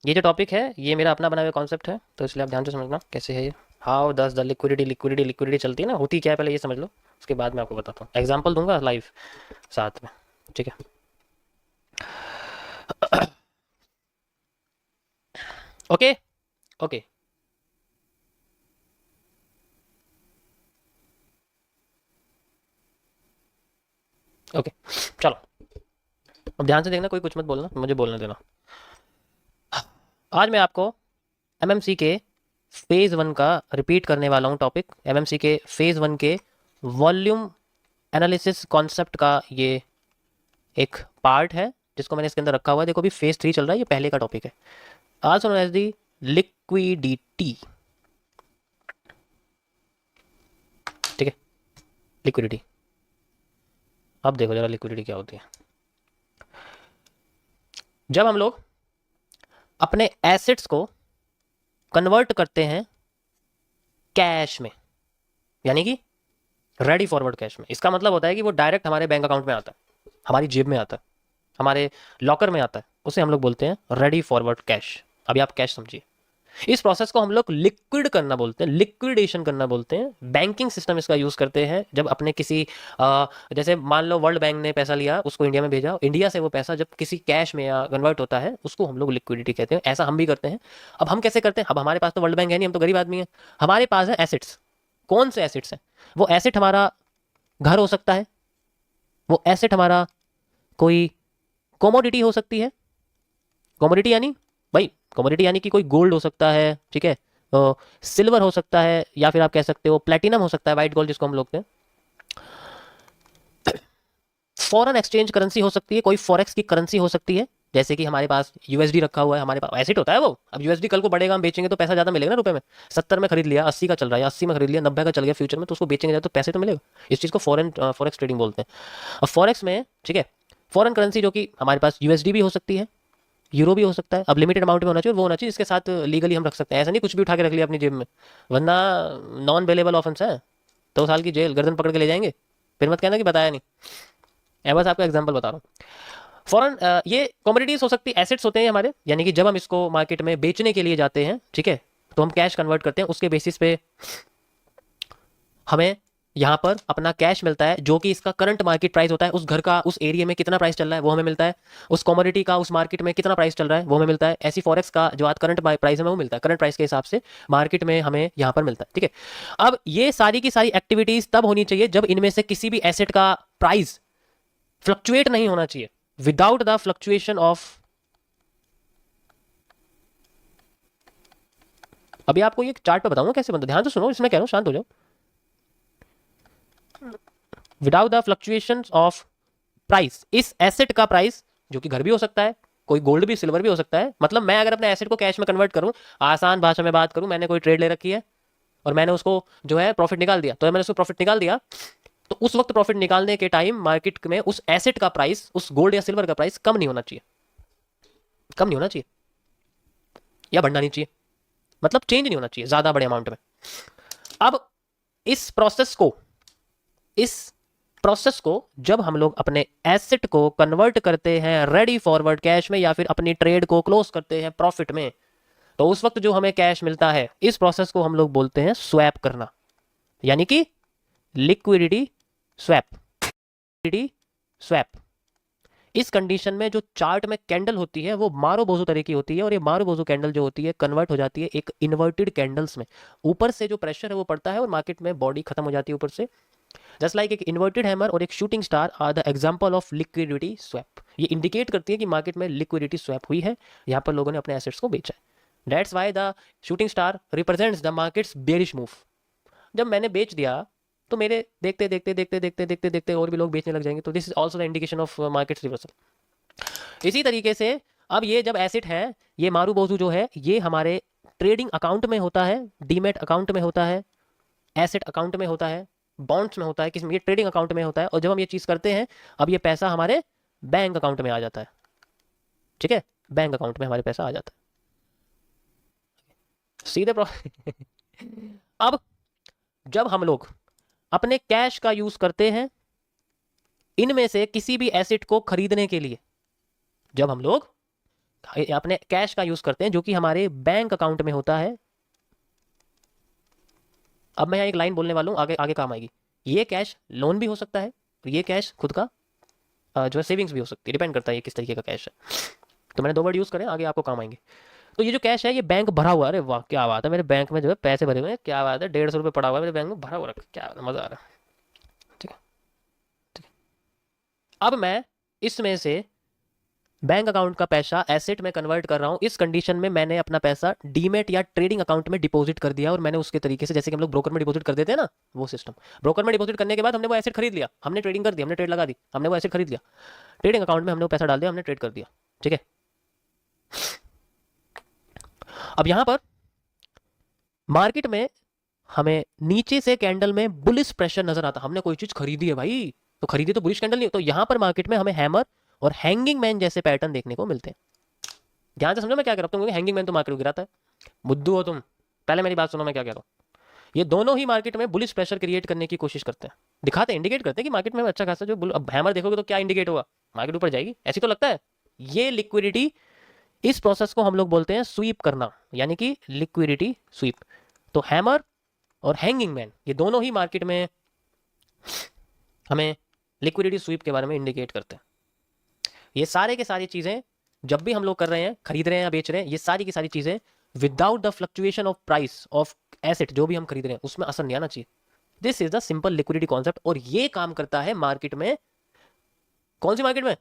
ये जो टॉपिक है ये मेरा अपना बना हुआ कॉन्सेप्ट है, तो इसलिए आप ध्यान से समझना कैसे है ये। हाउ दस द लिक्विडिटी लिक्विडिटी लिक्विडिटी चलती है ना, होती क्या है पहले ये समझ लो, उसके बाद मैं आपको बताता हूँ, एग्जाम्पल दूंगा लाइव साथ में। ठीक है, ओके ओके। ओके चलो, अब ध्यान से देखना, कोई कुछ मत बोलना, मुझे बोलने देना। आज मैं आपको एमएमसी के फेज़ वन का रिपीट करने वाला हूँ टॉपिक। एमएमसी के फेज़ वन के वॉल्यूम एनालिसिस कॉन्सेप्ट का ये एक पार्ट है जिसको मैंने इसके अंदर रखा हुआ है। देखो अभी फेज़ थ्री चल रहा है, ये पहले का टॉपिक है। Also known as the liquidity. ठीक है, लिक्विडिटी। अब देखो जरा लिक्विडिटी क्या होती है। जब हम लोग अपने एसेट्स को कन्वर्ट करते हैं कैश में, यानी कि रेडी फॉरवर्ड कैश में, इसका मतलब होता है कि वो डायरेक्ट हमारे बैंक अकाउंट में आता है, हमारी जेब में आता है, हमारे लॉकर में आता है, उसे हम लोग बोलते हैं रेडी फॉरवर्ड कैश। अभी आप कैश समझिए। इस प्रोसेस को हम लोग लिक्विड करना बोलते हैं, लिक्विडेशन करना बोलते हैं। बैंकिंग सिस्टम इसका यूज करते हैं जब अपने किसी जैसे मान लो वर्ल्ड बैंक ने पैसा लिया, उसको इंडिया में भेजा, इंडिया से वो पैसा जब किसी कैश में या कन्वर्ट होता है उसको हम लोग लिक्विडिटी कहते हैं। ऐसा हम भी करते हैं। अब हम कैसे करते हैं, अब हमारे पास तो वर्ल्ड बैंक है नहीं, हम तो गरीब आदमी हैं। हमारे पास है एसेट्स। कौन से एसेट्स हैं? वो एसेट हमारा घर हो सकता है, वो एसेट हमारा कोई कमोडिटी हो सकती है। कमोडिटी यानी भाई, कमोडिटी यानी कि कोई गोल्ड हो सकता है, ठीक है, सिल्वर हो सकता है, या फिर आप कह सकते हो प्लेटिनम हो सकता है, वाइट गोल्ड जिसको हम लोग कहते हैं। फॉरेन एक्सचेंज करेंसी हो सकती है, कोई फॉरेक्स की करेंसी हो सकती है। जैसे कि हमारे पास यूएसडी रखा हुआ है, हमारे पास एसिड होता है वो। अब यूएसडी कल को बढ़ेगा, हम बेचेंगे तो पैसा ज्यादा मिलेगा ना रुपए में। 70 में खरीद लिया, 80 का चल रहा है, 80 में खरीद लिया, 90 का चल गया फ्यूचर में, तो उसको बेचेंगे तो पैसे तो मिलेगा। इस चीज को फॉरेन फॉरेक्स ट्रेडिंग बोलते हैं। अब फॉरेक्स में, ठीक है, फॉरेन करेंसी जो कि हमारे पास यूएसडी भी हो सकती है, यूरो भी हो सकता है। अब लिमिटेड अमाउंट में होना चाहिए, वो होना चाहिए जिसके साथ लीगली हम रख सकते हैं। ऐसा नहीं कुछ भी उठा के रख लिया अपनी जेब में, वरना नॉन बेलेबल ऑफेंस है, 2 साल की जेल, गर्दन पकड़ के ले जाएंगे। फिर मत कहना कि बताया नहीं। मैं बस आपको एग्जांपल बता रहा हूँ। फॉरेन ये कमोडिटीज हो सकती है, एसेट्स होते हैं हमारे, यानी कि जब हम इसको मार्केट में बेचने के लिए जाते हैं, ठीक है, तो हम कैश कन्वर्ट करते हैं, उसके बेसिस पे हमें यहाँ पर अपना कैश मिलता है, जो कि इसका करंट मार्केट प्राइस होता है। उस घर का उस एरिया में कितना प्राइस चल रहा है वो हमें मिलता है, उस कमोडिटी का उस मार्केट में कितना प्राइस चल रहा है वो हमें मिलता है। ऐसी फॉरेक्स का जो आज करंट प्राइस है वो मिलता है, करंट प्राइस के हिसाब से मार्केट में हमें यहाँ पर मिलता है। ठीक है, अब ये सारी की सारी एक्टिविटीज तब होनी चाहिए जब इनमें से किसी भी एसेट का प्राइस फ्लक्चुएट नहीं होना चाहिए। विदाउट द फ्लक्चुएशन ऑफ, अभी आपको ये चार्ट पे बताऊंगा कैसे बनता है, ध्यान से सुनो, इसमें कह रहा हूँ शांत हो जाओ। Without the fluctuation of price, इस एसेट का प्राइस, जो कि घर भी हो सकता है, कोई गोल्ड भी, सिल्वर भी हो सकता है। मतलब मैं अगर अपने एसेट को कैश में कन्वर्ट करूं, आसान भाषा में बात करूं, मैंने कोई ट्रेड ले रखी है और मैंने उसको जो है प्रॉफिट निकाल दिया, तो मैंने उसको प्रॉफिट निकाल दिया, तो उस वक्त प्रॉफिट निकालने के टाइम मार्केट में उस एसेट का प्राइस, उस गोल्ड या सिल्वर का प्राइस कम नहीं होना चाहिए, कम नहीं होना चाहिए, या बढ़ना नहीं चाहिए, मतलब चेंज नहीं होना चाहिए ज्यादा बड़े अमाउंट में। अब इस प्रोसेस को, इस प्रोसेस को जब हम लोग अपने एसेट को कन्वर्ट करते हैं रेडी फॉरवर्ड कैश में, या फिर अपनी ट्रेड को क्लोज करते हैं प्रॉफिट में, तो उस वक्त जो हमें कैश मिलता है, इस प्रोसेस को हम लोग बोलते हैं स्वैप करना, यानी कि लिक्विडिटी स्वैप। Liquidity swap. इस कंडीशन में जो चार्ट में कैंडल होती है वो मारो बोजो तरह की होती है, और ये मारो बोजो कैंडल जो होती है कन्वर्ट हो जाती है एक इन्वर्टेड कैंडल्स में। ऊपर से जो प्रेशर है वो पड़ता है और मार्केट में बॉडी खत्म हो जाती है ऊपर से। जस्ट लाइक एक इन्वर्टेड हैमर और एक shooting star are the example of liquidity swap. ये इंडिकेट करती है कि मार्केट में लिक्विडिटी स्वैप हुई है, यहाँ पर लोगों ने अपने एसेट्स को बेचा है। That's why the shooting star represents the markets bearish move. जब मैंने बेच दिया तो मेरे देखते देखते देखते देखते देखते देखते और भी लोग बेचने लग जाएंगे, तो this is also the indication of markets reversal. इसी तरीके से अब ये जब एसेट है, ये मारू बोजू जो है, ये हमारे ट्रेडिंग अकाउंट में होता है, डीमेट अकाउंट में होता है, एसेट अकाउंट में होता है, बॉन्ड्स में होता है, किस में, ये ट्रेडिंग अकाउंट में होता है। और जब हम ये चीज करते हैं, अब ये पैसा हमारे बैंक अकाउंट में आ जाता है। ठीक है, बैंक अकाउंट में हमारे पैसा आ जाता है सीधे अब जब हम लोग अपने कैश का यूज करते हैं इनमें से किसी भी एसेट को खरीदने के लिए, जब हम लोग अपने कैश का यूज करते हैं जो कि हमारे बैंक अकाउंट में होता है। अब मैं यहाँ एक लाइन बोलने वाला हूँ, आगे आगे काम आएगी। ये कैश लोन भी हो सकता है, और ये कैश खुद का जो है सेविंग्स भी हो सकती है, डिपेंड करता है ये किस तरीके का कैश है। तो मैंने 2 वर्ड यूज करें, आगे आपको काम आएंगे। तो ये जो कैश है ये बैंक भरा हुआ है। अरे वाह क्या बात है, मेरे बैंक में जो है पैसे भरे हुए हैं, क्या बात है, 150 रुपये पड़ा हुआ है मेरे बैंक में भरा हुआ रखा, क्या मजा आ रहा है। ठीक है, ठीक है। अब मैं इसमें से बैंक अकाउंट का पैसा एसेट में कन्वर्ट कर रहा हूँ। इस कंडीशन में मैंने अपना पैसा डीमेट या ट्रेडिंग अकाउंट में डिपॉजिट कर दिया, और मैंने उसके तरीके से, जैसे कि हम लोग ब्रोकर में डिपॉजिट कर देते हैं ना, वो सिस्टम। ब्रोकर में डिपॉजिट करने के बाद हमने वो एसेट खरीद लिया, हमने ट्रेडिंग कर दी, हमने ट्रेड लगा दी, हमने वो एसेट खरीद लिया, ट्रेडिंग अकाउंट में हमने वो पैसा डाल दिया, हमने ट्रेड कर दिया। ठीक है। अब यहां पर मार्केट में हमें नीचे से कैंडल में बुलिश प्रेशर नजर आता, हमने कोई चीज खरीदी है भाई, तो खरीदी तो बुलिश कैंडल नहीं, तो यहां पर मार्केट में हमें हैमर और हैंगिंग मैन जैसे पैटर्न देखने को मिलते हैं। ध्यान से समझो मैं क्या कर रहा हूँ, हैंगिंग मैन तो मार्केट को गिराता है। बुद्धू हो तुम, पहले मेरी बात सुनो मैं क्या कह रहा हूँ। ये दोनों ही मार्केट में बुलिश प्रेशर क्रिएट करने की कोशिश करते हैं, दिखाते हैं, इंडिकेट करते हैं कि मार्केट में अच्छा खासा जो अब हैमर देखोगे तो क्या इंडिकेट होगा, मार्केट ऊपर जाएगी, ऐसी तो लगता है। ये लिक्विडिटी, इस प्रोसेस को हम लोग बोलते हैं स्वीप करना, यानी कि लिक्विडिटी स्वीप। तो हैमर और हैंगिंग मैन ये दोनों ही मार्केट में हमें लिक्विडिटी स्वीप के बारे में इंडिकेट करते हैं। ये सारे के सारी चीजें जब भी हम लोग कर रहे हैं, खरीद रहे हैं या बेच रहे हैं, ये सारी की सारी चीजें without the fluctuation of price of asset, जो भी हम खरीद रहे हैं उसमें असर नहीं आना चाहिए। This is the simple liquidity concept, और ये काम करता है मार्केट में। कौन सी मार्केट में?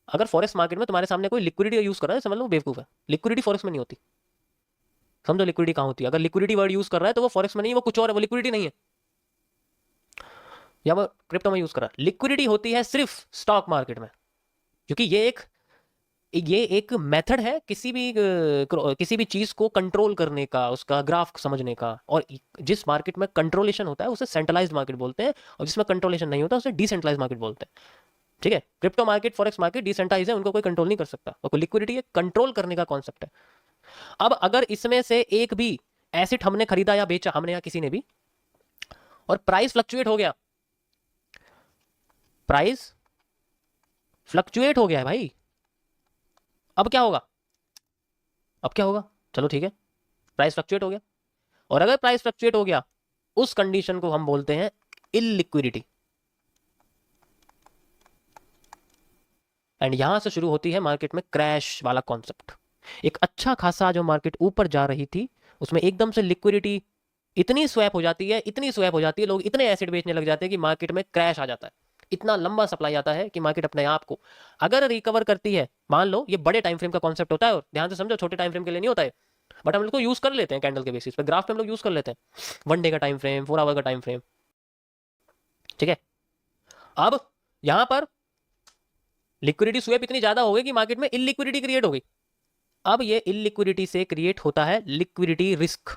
अगर फॉरेक्स मार्केट में तुम्हारे सामने कोई लिक्विडिटी यूज कर रहा है, समझ लो बेवकूफ है। लिक्विडिटी फॉरेक्स में नहीं होती, समझो लिक्विडिटी कहां होती है। अगर लिक्विडिटी वर्ड यूज कर रहा है तो वो फॉरेक्स में नहीं, वो कुछ और है, वो लिक्विडिटी नहीं है, या वो क्रिप्टो में यूज कर रहा है। लिक्विडिटी होती है सिर्फ स्टॉक मार्केट में, क्योंकि ये एक मेथड है किसी भी चीज को कंट्रोल करने का, उसका ग्राफ समझने का। और जिस मार्केट में कंट्रोलेशन होता है उसे सेंट्रलाइज्ड मार्केट बोलते हैं, और जिसमें कंट्रोलेशन नहीं होता उसे डिसेंट्रलाइज्ड मार्केट बोलते हैं। ठीक है, crypto market, forex market decentralized है, उनको कोई कंट्रोल नहीं कर सकता, और लिक्विडिटी एक कंट्रोल करने का कॉन्सेप्ट है। अब अगर इसमें से एक भी एसेट हमने खरीदा या बेचा, हमने या किसी ने भी, और प्राइस फ्लक्चुएट हो गया, प्राइस फ्लक्चुएट हो गया है भाई, अब क्या होगा? अब क्या होगा? चलो ठीक है, प्राइस फ्लक्चुएट हो गया, और अगर प्राइस फ्लक्चुएट हो गया उस कंडीशन को हम बोलते हैं इललिक्विडिटी। एंड यहां से शुरू होती है मार्केट में क्रैश वाला कॉन्सेप्ट। एक अच्छा खासा जो मार्केट ऊपर जा रही थी उसमें एकदम से लिक्विडिटी इतनी स्वैप हो जाती है, इतनी स्वैप हो जाती है, लोग इतने एसिड बेचने लग जाते हैं कि मार्केट में क्रैश आ जाता है। इतना लंबा सप्लाई आता है कि मार्केट अपने आप को अगर रिकवर करती है, मान लो ये बड़े टाइम फ्रेम का कॉन्सेप्ट होता है, और ध्यान से समझो छोटे टाइम फ्रेम के लिए नहीं होता है, बट हम लोग को यूज कर लेते हैं कैंडल के बेसिस पे, ग्राफ पे हम लोग यूज कर लेते हैं, 1 डे का टाइम फ्रेम, 4 आवर का टाइम फ्रेम। ठीक है, अब यहां पर लिक्विडिटी स्वेप इतनी ज्यादा हो गई कि मार्केट में इलिक्विडिटी क्रिएट हो गई। अब ये इलिक्विडिटी से क्रिएट होता है लिक्विडिटी रिस्क।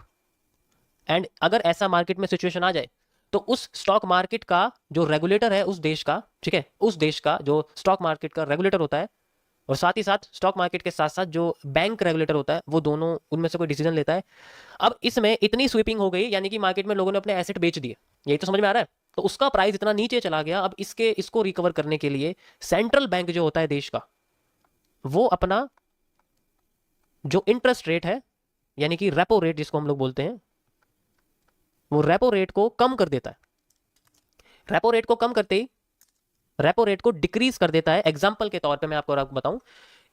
एंड अगर ऐसा मार्केट में सिचुएशन आ जाए तो उस स्टॉक मार्केट का जो रेगुलेटर है उस देश का, ठीक है, उस देश का जो स्टॉक मार्केट का रेगुलेटर होता है, और साथ ही साथ स्टॉक मार्केट के साथ साथ जो बैंक रेगुलेटर होता है, वो दोनों उनमें से कोई डिसीजन लेता है। अब इसमें इतनी स्वीपिंग हो गई, यानी कि मार्केट में लोगों ने अपने एसेट बेच दिए, यही तो समझ में आ रहा है। तो उसका प्राइस इतना नीचे चला गया, अब इसको रिकवर करने के लिए सेंट्रल बैंक जो होता है देश का, वो अपना जो इंटरेस्ट रेट है, यानी कि रेपो रेट जिसको हम लोग बोलते हैं, वो रेपो रेट को कम कर देता है। रेपो रेट को कम करते ही रेपो रेट को डिक्रीज कर देता है। एग्जांपल के तौर पे मैं आपको बताऊं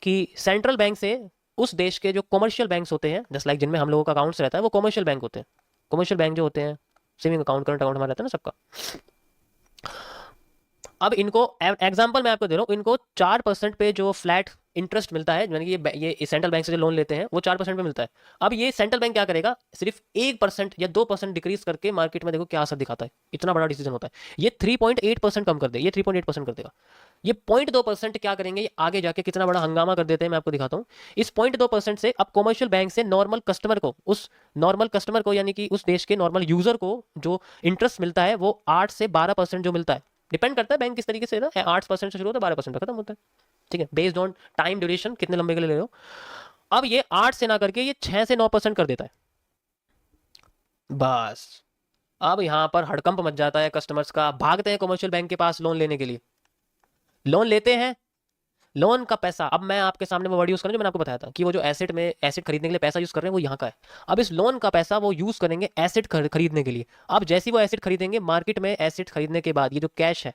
कि सेंट्रल बैंक से उस देश के जो कॉमर्शियल बैंक्स होते हैं, जस्ट लाइक जिनमें हम लोगों का अकाउंट्स रहता है, वो कॉमर्शियल बैंक होते हैं। कॉमर्शियल बैंक जो होते हैं, सेविंग अकाउंट, करंट अकाउंट हमारा रहता है ना सबका। अब इनको एग्जांपल मैं आपको दे रहा हूँ, इनको 4% पे जो फ्लैट इंटरेस्ट मिलता है, यानी कि ये सेंट्रल बैंक से जो लोन लेते हैं वो 4% पे मिलता है। अब ये सेंट्रल बैंक क्या करेगा, सिर्फ 1% या 2% डिक्रीज करके मार्केट में देखो क्या असर दिखाता है। इतना बड़ा डिसीजन होता है। ये 3.8% कम कर दे, ये 3.8% कर देगा। ये 0.2% क्या करेंगे, ये आगे जाके कितना बड़ा हंगामा कर देते हैं मैं आपको दिखाता हूँ। इस 0.2% से अब कॉमर्शियल बैंक से नॉर्मल कस्टमर को, उस नॉर्मल कस्टमर को यानी कि उस देश के नॉर्मल यूजर को जो इंटरेस्ट मिलता है वो 8 से 12% जो मिलता है, डिपेंड करता है बैंक किस तरीके से ना, 8% से शुरू होता है, 12% खत्म होता है। ठीक है, बेस्ड ऑन टाइम ड्यूरेशन, कितने लंबे के लिए ले रहे हो। अब ये 8 से ना करके ये 6 से 9% कर देता है। बस अब यहां पर हड़कंप मच जाता है कस्टमर्स का, भागते हैं कमर्शियल बैंक के पास लोन लेने के लिए। लोन लेते हैं, लोन का पैसा, अब मैं आपके सामने वो वर्ड यूज करूँ जो मैंने आपको बताया था कि वो जो एसेट में एसेट खरीदने के लिए पैसा यूज कर रहे हैं वो यहाँ का है। अब इस लोन का पैसा वो यूज करेंगे एसेट खरीदने के लिए। अब जैसे ही वो एसेट खरीदेंगे मार्केट में, एसेट खरीदने के बाद ये जो कैश है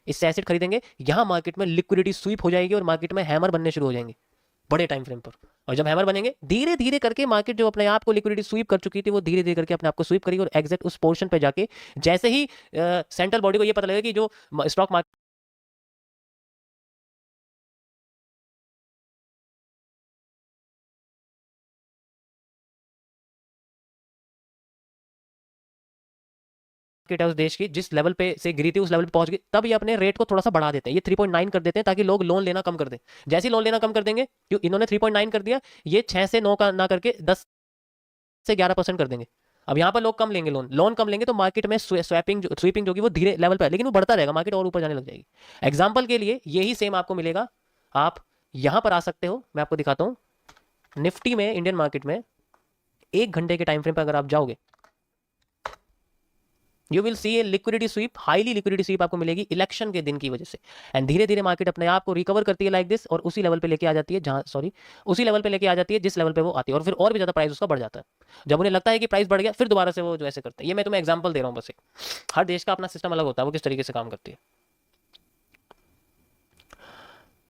इससे एसेट खरीदेंगे, यहाँ मार्केट में लिक्विडिटी स्वीप हो जाएगी और मार्केट में हैमर बनने शुरू हो जाएंगे बड़े टाइम फ्रेम पर। और जब हैमर बनेंगे धीरे धीरे करके मार्केट जो अपने आप को लिक्विडिटी स्वीप कर चुकी थी वो धीरे धीरे करके अपने आप को स्वीप करेगी और एग्जैक्ट उस पोर्शन पे जाके जैसे ही सेंट्रल बॉडी को ये पता लगेगा कि जो स्टॉक मार्केट है उस देश की जिस लेवल पे से गिरी थी उस लेवल पे पहुंच गई, तब ये अपने रेट को थोड़ा सा बढ़ा देते हैं, ये 3.9 कर देते हैं ताकि लोग लोन लेना कम कर दें। जैसे ही लोन लेना कम कर देंगे, क्यों इन्होंने 3.9 कर दिया, ये 6 से 9 का ना करके 10 से 11% कर देंगे। अब यहाँ पर लोग कम लेंगे, लोन कम लेंगे तो मार्केट में स्वीपिंग जो कि वो धीरे लेवल पर है लेकिन वो बढ़ता रहेगा, मार्केट और ऊपर जाने लग जाएगी। एग्जाम्पल के लिए यही सेम आपको मिलेगा, आप यहाँ पर आ सकते हो, मैं आपको दिखाता हूँ। निफ्टी में, इंडियन मार्केट में 1 घंटे के टाइम फ्रेम पर अगर आप जाओगे, you will see A liquidity SVEEP, highly liquidity SVEEP आपको मिलेगी इलेक्शन के दिन की वजह से। एंड धीरे धीरे मार्केट अपने आप को रिकवर करती है लाइक दिस और उसी लेवल पे लेके आ जाती है जहां, सॉरी, उसी लेवल पे लेके आ जाती है जिस लेवल पे वो आती है और फिर और भी ज्यादा प्राइस उसका बढ़ जाता है। जब उन्हें लगता है कि प्राइस बढ़ गया फिर दोबारा से वो जो ऐसे करते हैं। ये मैं तुम्हें एग्जांपल दे रहा हूँ बस एक, हर देश का अपना सिस्टम अलग होता है, वो किस तरीके से काम करती है।